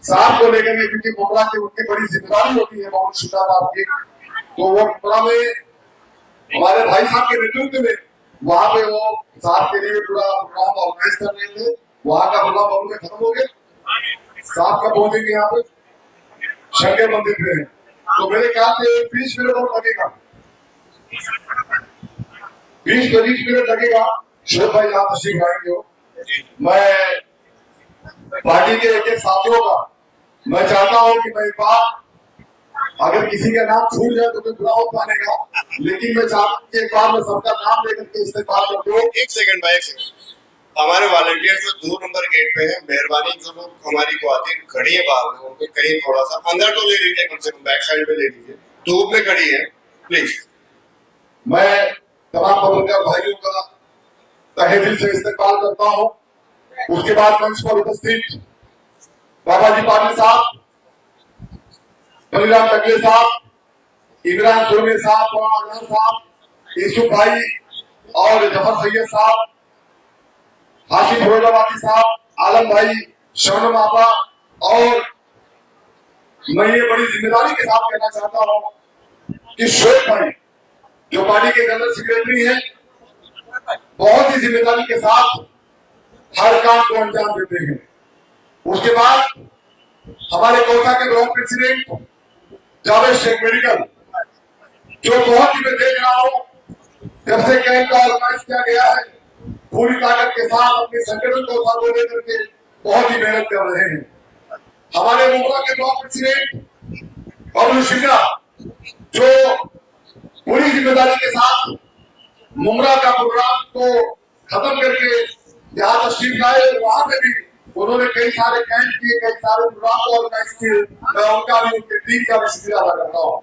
साहब को लेकर क्योंकि मुमरा की उनकी बड़ी जिम्मेदारी होती है मोहम्मद शुजा साहब की, तो वो मुमरा में हमारे भाई साहब के नेतृत्व में वहां पे वो साहब के लिए पूरा प्रोग्राम ऑर्गेनाइज कर रहे थे। वहां का प्रोग्राम बबलू में खत्म हो गया। साहब का पहुंचेंगे यहाँ पे शंकर मंदिर पे है, तो मेरे ख्याल से 20 मिनट और लगेगा, 20-25 मिनट लगेगा। शोभ भाई यहाँ तशरीफ लाएंगे हो। मैं पार्टी के एक साथियों का मैं चाहता हूँ कि मैं एक बार अगर किसी का नाम छूट जाए तो मैं बुरा हो पाएगा, लेकिन मैं चाहता हूँ कि एक बार मैं सबका नाम लेकर के इस्तेमाल करते हो। एक सेकंड भाई, एक सेकंड। हमारे वॉलंटियर जो 2 नंबर गेट पे है, मेहरबानी जो लोग हमारी खातिन खड़ी है बाहर में, उनको कहीं थोड़ा सा अंदर तो ले लीजिए, कम से कम बैक साइड में ले लीजिए, धूप में खड़ी है प्लीज। मैं तमाम पत्रकार भाइयों का तहे दिल से इस्तेमाल करता हूँ। उसके बाद मंच पर उपस्थित बाबा जी पाटिल साहब, बलिराम टकले साहब, इमरान सुरमे साहब, यूसुफ भाई और जफर सैयद साहब, हाशिम फिरोजाबादी साहब, आलम भाई, शबनम आपा, और मैं ये बड़ी जिम्मेदारी के साथ कहना चाहता हूँ कि शोएब भाई जो पार्टी के जनरल सेक्रेटरी हैं, बहुत ही जिम्मेदारी के साथ हर काम को अंजाम देते हैं। उसके बाद हमारे कोटा के block president Javed Shaikh medical, जो बहुत ही मैं देख रहा हूँ जब से कैंप का ऑर्गेनाइज किया गया है, पूरी ताकत के साथ अपने संगठन को साथ लेकर के बहुत ही मेहनत कर रहे हैं। हमारे मुमरा के ब्लॉक प्रेसिडेंट बबलू शिंगा, जो पूरी जिम्मेदारी के साथ मुमरा का प्रोग्राम को खत्म करके यहाँ तशरीफ लाए, वहां पे भी उन्होंने कई सारे कैंप किए, कई सारे प्रोग्राम को ऑर्गेनाइज किए। मैं उनका भी, उनकी टीम का भी शुक्रिया अदा करता हूँ।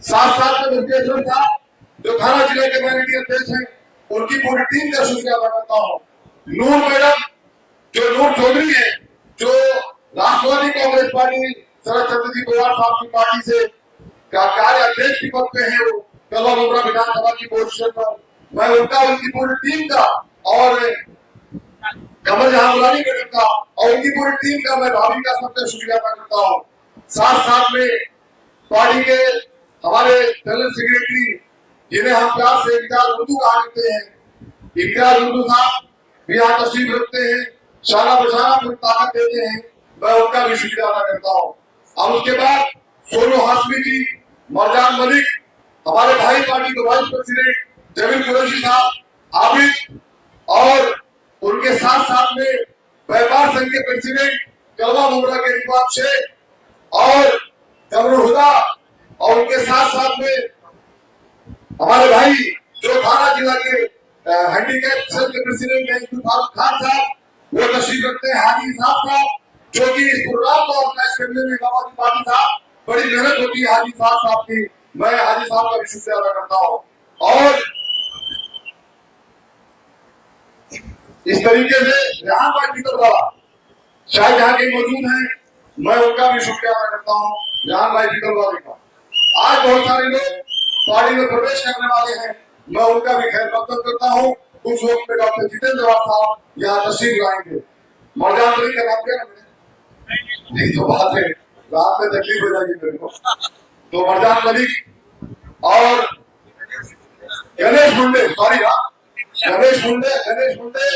साथ साथ में मुकेश साहब जो थाना जिले के माननीय अध्यक्ष हैं, उनकी पूरी टीम का शुक्रिया अदा करता हूँ। नूर मैडम, जो नूर चौधरी है, जो राष्ट्रवादी कांग्रेस पार्टी शरद चंद्र जी पवार साहब की पार्टी से कार्य अध्यक्ष के पद पे है, वो कलवा मुमरा विधानसभा की पोजीशन पर, मैं उनका, उनकी पूरी टीम का और कमर जहां बुलानी मैडम का और उनकी पूरी टीम का मैं भाभी का सबसे शुक्रिया अदा करता हूँ। साथ साथ में पार्टी के हमारे जनरल सेक्रेटरी, जिन्हें हम प्यार से इम्तियाज उर्दू कहा करते हैं, इम्तियाज उर्दू साहब भी यहाँ तशरीफ रखते हैं, शाना बशाना पूरी ताकत देते हैं, मैं उनका भी शुक्रिया अदा करता हूँ। और उसके बाद सोनू हाशमी जी, मरजान मलिक, हमारे भाई पार्टी के वाइस प्रेसिडेंट जमील कुरैशी साहब, आबिद, और उनके साथ साथ में व्यापार संघ के प्रेसिडेंट कलवा मुमरा के रिकवाब शेख और कमरुल हुदा, और उनके साथ साथ में हमारे भाई जो थाना जिला के हैंडीकैप सेल के प्रेसिडेंट हैं इब्राहिम खान साहब, वो तशरीफ रखते हैं। हाजी साहब का, जो कि इस प्रोग्राम को ऑर्गेनाइज करने में बाबा जी पाटिल साहब बड़ी मेहनत होती है हाजी साहब की, मैं हाजी साहब का भी शुक्रिया अदा करता हूँ। और इस तरीके से जहां भाई टिकट वाला शायद जहां के मौजूद हैं, मैं उनका भी शुक्रिया अदा करता हूँ, जहां भाई टिकट वाले का। आज बहुत सारे लोग पार्टी में प्रवेश करने वाले हैं, मैं उनका भी खैर मकदम करता हूँ। कुछ वक्त में डॉक्टर जितेंद्र साहब यहाँ तशरीफ लाएंगे। मरजान मलिक का नाम क्या है? नहीं तो बात है, रात में तकलीफ हो जाएगी मेरे को। तो मरजान मलिक और गणेश मुंडे, सॉरी गणेश मुंडे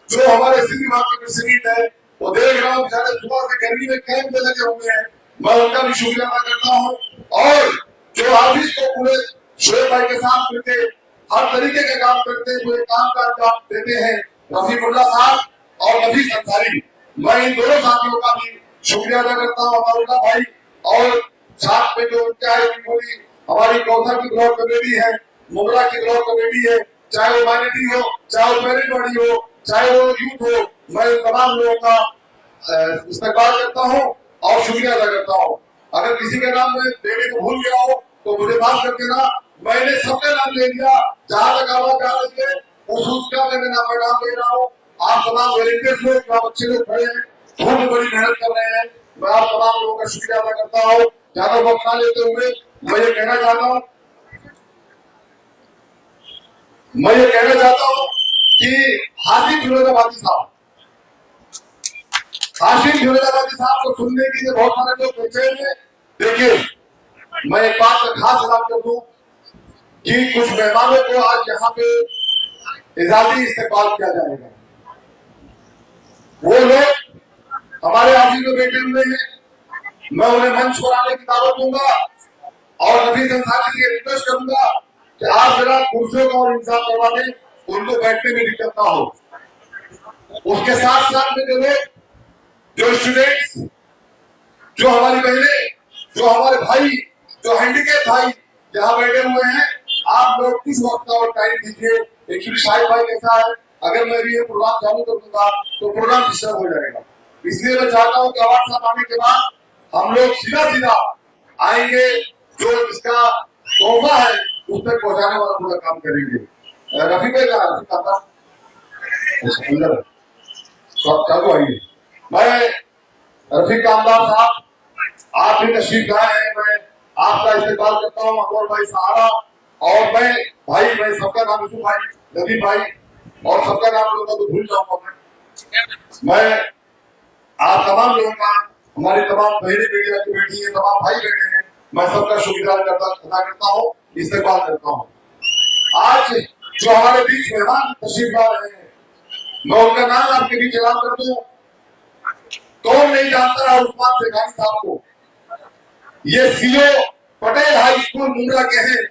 जो हमारे सिंध विभाग के प्रेसिडेंट है, वो देख रहा हूँ सुबह से गर्मी में कैंप में लगे हुए हैं, मैं उनका भी शुक्रिया अदा करता हूँ। और जो ऑफिस को पूरे शोएब भाई के साथ मिलकर हर तरीके के काम करते हैं, पूरे काम का अंजाम देते हैं, रफीकुल्लाह साहब और नफीस अंसारी, मैं इन दोनों साथियों का भी शुक्रिया अदा करता हूँ। अमारुल्लाह भाई और साथ में जो पूरी हमारी कौशल की ब्लॉक कमेटी है, मुमरा की ब्लॉक कमेटी है, चाहे वो माइनॉरिटी हो, चाहे वो मेरिट बॉडी हो, चाहे वो यूथ हो, मैं तमाम लोगों का इस्तेमाल करता हूँ और शुक्रिया अदा करता हूँ। अगर किसी के नाम में लेने को भूल गया हो तो मुझे माफ कर देना, मैंने सबके नाम ले लिया, जहां तक आवाज आ रही है उसका मैं नाम ले रहा हूँ। आप तमाम वॉलंटियर्स लोग, आप अच्छे लोग खड़े हैं, बहुत बड़ी मेहनत कर रहे हैं, मैं आप तमाम लोगों का शुक्रिया अदा करता हूँ। ज्यादा वक्त ना लेते हुए मैं ये कहना चाहता हूँ कि हाजी फिरोजाबादी साहब आशीष फिरोजाबादी साहब को सुनने के लिए बहुत सारे लोग बेचैन हैं। देखिए, मैं एक बात का खास बात कर दूं कि कुछ मेहमानों को आज यहाँ पे इजाजती इस्तेमाल किया जाएगा। वो लोग हमारे ऑफिस में बैठे हुए हैं, मैं उन्हें मंच पर आने की दावत दूंगा और नफीस अंसारी से रिक्वेस्ट करूंगा कि आप जरा कुर्सियों का और इंतजाम करवा दें, उनको बैठने में दिक्कत ना हो। उसके साथ साथ में जो स्टूडेंट्स, जो हमारी बहनें, जो हमारे भाई, जो हैंडीकैप भाई यहाँ बैठे हुए हैं, आप लोग किस वक्त का और टाइम दीजिए। एक्चुअली शाहिद भाई कैसा है, अगर मैं भी ये प्रोग्राम चालू कर दूंगा तो प्रोग्राम डिस्टर्ब हो जाएगा। इसलिए मैं चाहता हूँ कि आवाज साहब आने के बाद हम लोग सीधा आएंगे, जो इसका तोहफा है उस तक पहुंचाने वाला पूरा काम करेंगे। रफी भाई का अंदर चालू आइए। मैं रफीक कामदार साहब, आप भी तशरीफ लाए हैं, मैं आपका इस्तेमाल करता हूँ। अकबर भाई सहारा और मैं सबका नाम यूसुफ भाई, नदीम भाई और सबका नाम लोगों को भूल जाऊंगा। मैं आप तमाम लोगों का, हमारी तमाम बहनें मीडिया की बेटी है, तमाम भाई बहने हैं, मैं सबका शुक्रिया अदा करता हूँ, इस्तेमाल करता हूँ। आज जो हमारे बीच मेहमान तशरीफ ला रहे हैं, मैं उनका नाम आपके बीच ऐलान कर दूं। कौन नहीं जानता है उस्मान शेखानी साहब को? ये CO Patel high school Mundra के हैं।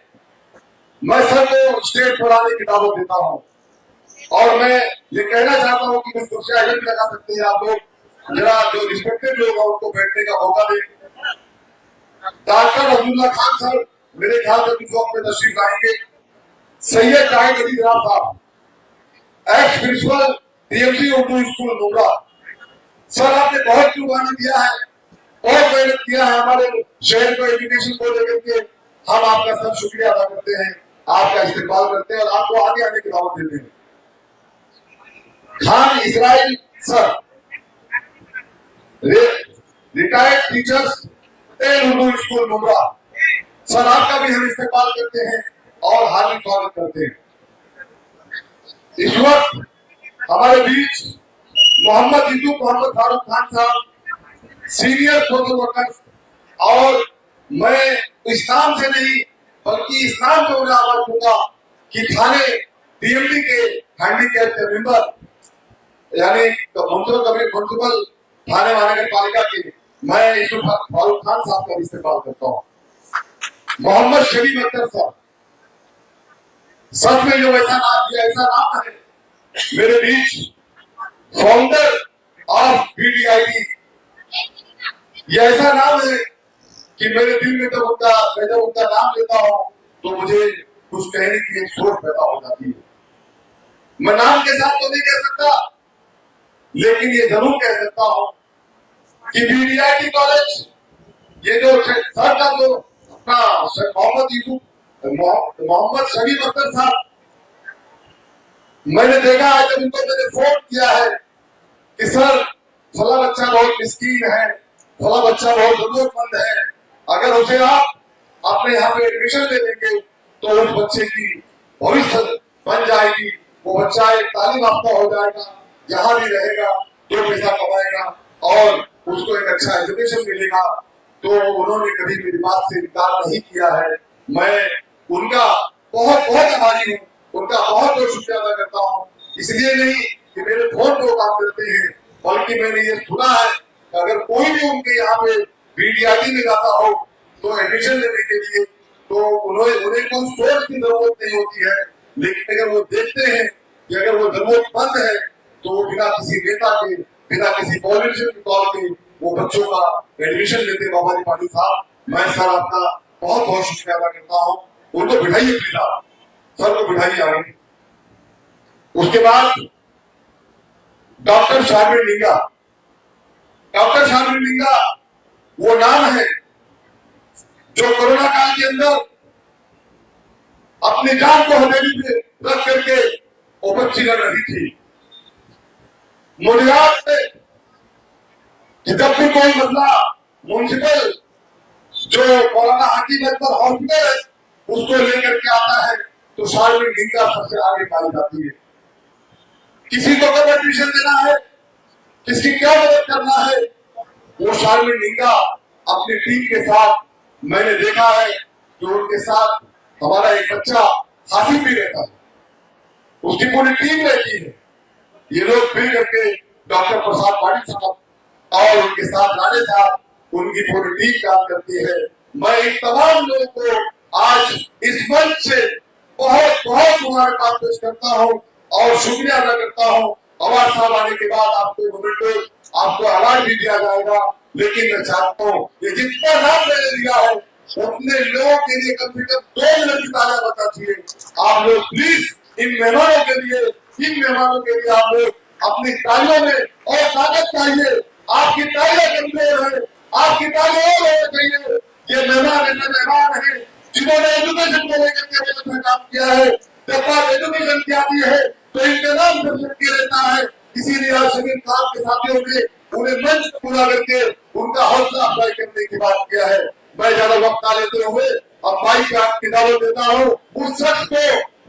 मैं सर को स्टेज पर आने की दावत देता हूँ और मैं ये कहना चाहता हूँ कि कुछ कुर्सियां भी लगा सकते हैं आप लोग, जरा जो रिस्पेक्टेड लोग हैं उनको बैठने का मौका दें। डॉक्टर अब्दुल्ला खान सर मेरे ख्याल से कुछ वक्त में तशरीफ लाएंगे। सैयद जाहिद अली साहब, ex principal DMC Urdu school Mundra, sir आपने बहुत कुर्बानी दिया है, बहुत मेहनत किया है हमारे शहर को एजुकेशन को लेकर के। हम आपका सर शुक्रिया अदा करते हैं, आपका इस्तेमाल करते हैं और आपको आगे आने की दावत देते हैं। Khan Israel sir, retired teachers Urdu school Mundra, sir आपका भी हम इस्तेमाल करते हैं और हार्दिक स्वागत करते हैं। इस वक्त हमारे बीच मोहम्मद यूसुफ मोहम्मद फारूक खान साहब, सीनियर सोशल वर्कर्स, और मैं इस नाम से नहीं बल्कि इस नाम से उन्हें आवाज दूंगा कि थाने डीएमडी के हैंडीकैप के मेंबर यानी म्युनिसिपल थाने महानगर पालिका के मैं यूसुफ फारूक खान साहब का इस्तेमाल करता हूँ। मोहम्मद शरीफ अख्तर साहब, सच में जो ऐसा नाम है मेरे बीच, फाउंडर ऑफ बीडीआईटी, ये ऐसा नाम है कि मेरे दिल में जब उनका नाम लेता हूं तो मुझे कुछ कहने की एक सोच पैदा हो जाती है। मैं नाम के साथ तो नहीं कह सकता, लेकिन ये जरूर कह सकता हूं कि बीडीआईटी कॉलेज, ये जो सर का जो अपना मोहम्मद शरीफ अख्तर साहब, मैंने देखा है जब उनको मैंने फोन किया है कि सर फला बच्चा बहुत मिस्कीन है, फला बच्चा बहुत जरूरतमंद है, अगर उसे आप अपने यहाँ पे एडमिशन ले लेंगे तो उस बच्चे की भविष्य बन जाएगी, वो बच्चा एक तालीम याफ्ता हो जाएगा, जहाँ भी रहेगा दो पैसा कमाएगा और उसको एक अच्छा एजुकेशन मिलेगा। तो उन्होंने कभी मेरी बात से इनकार नहीं किया है। मैं उनका बहुत बहुत आभारी हूँ, उनका बहुत बहुत शुक्रिया अदा करता हूँ। इसलिए नहीं कि मेरे फोन को काम करते हैं, बल्कि मैंने ये सुना है कि अगर कोई भी उनके यहाँ पे बीडीआईटी में जाता हो तो एडमिशन लेने के लिए, तो उन्हें कोई सोच की जरूरत नहीं होती है, लेकिन अगर वो देखते हैं कि अगर वो जरूरतमंद है तो वो बिना किसी नेता के, बिना किसी पॉलिटिशियन के तौर पे वो बच्चों का एडमिशन लेते हैं। बाबा पाटिल साहब, मैं सर आपका बहुत बहुत शुक्रिया अदा करता हूँ। उनको बिठाइए प्लीज, आप सर को बिठाइए आगे। उसके बाद डॉक्टर शामिर लिंगा, डॉक्टर शामिर लिंगा वो नाम है जो कोरोना काल के अंदर अपनी जान को हथेली पे रख करके उपस्थित लड़ रही थी। मुझे याद है कि जब भी कोई मसला म्युनिसिपल जो मौलाना हाकिम अकबर हॉस्पिटल है उसको लेकर के आता है तो शामिर लिंगा सबसे आगे पाई जाती है। किसी को कब एडमिशन देना है, किसकी क्या मदद करना है, वो शारमिन निंगा अपनी टीम के साथ मैंने देखा है कि उनके साथ हमारा एक बच्चा हासिफ भी रहता है, उसकी पूरी टीम रहती है। ये लोग मिल करके डॉक्टर प्रसाद पाटिल साहब और उनके साथ राणे साहब, उनकी पूरी टीम काम करती है। मैं इन तमाम लोगों को आज इस मंच से बहुत बहुत मुबारकबाद पेश करता हूँ और शुक्रिया अदा करता हूँ। अवार्ड साहब आने के बाद आपको अवार्ड भी दिया जाएगा, लेकिन मैं चाहता हूँ ये जितना नाम मैंने दिया है उतने लोगों के लिए कम से कम 2 मिनट की तालियां बता चाहिए। आप लोग प्लीज इन मेहमानों के लिए आप लोग अपनी तालियों में और ताकत चाहिए। आपकी तालियां कमजोर है, आपकी तालियां और होना चाहिए। ये मेहमान ऐसे मेहमान है जिन्होंने एजुकेशन को लेकर के बहुत काम किया है। जब बात एजुकेशन की आती है तो इनके नाम से रहता है, इसीलिए आज शमीम खान के साथियों ने उन्हें मंच पूरा करके उनका हौसला अफजाई करने की बात किया है। मैं ज्यादा वक्त ना लेते हुए अब माइक की दावत देता हूँ उस शख्स को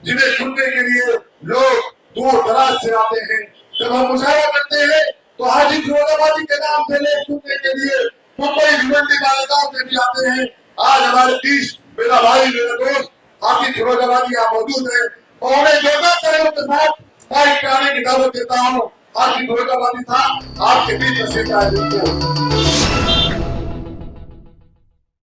जिन्हें सुनने के लिए लोग दूर दराज से आते हैं। जब हम मुशायरा करते हैं तो हाजी फिरोजाबादी के नाम से लोग सुनने के लिए मुंबई भिवंडी मालेगांव से भी आते हैं। आज हमारे बीच मेरा भाई मेरा दोस्त हाजी फिरोजाबादी यहाँ मौजूद है और उन्हें जोरदार तालियों के साथ माइक पे आने की दावत देता हूँ। हाजी फिरोजाबादी साहब आपके बीच में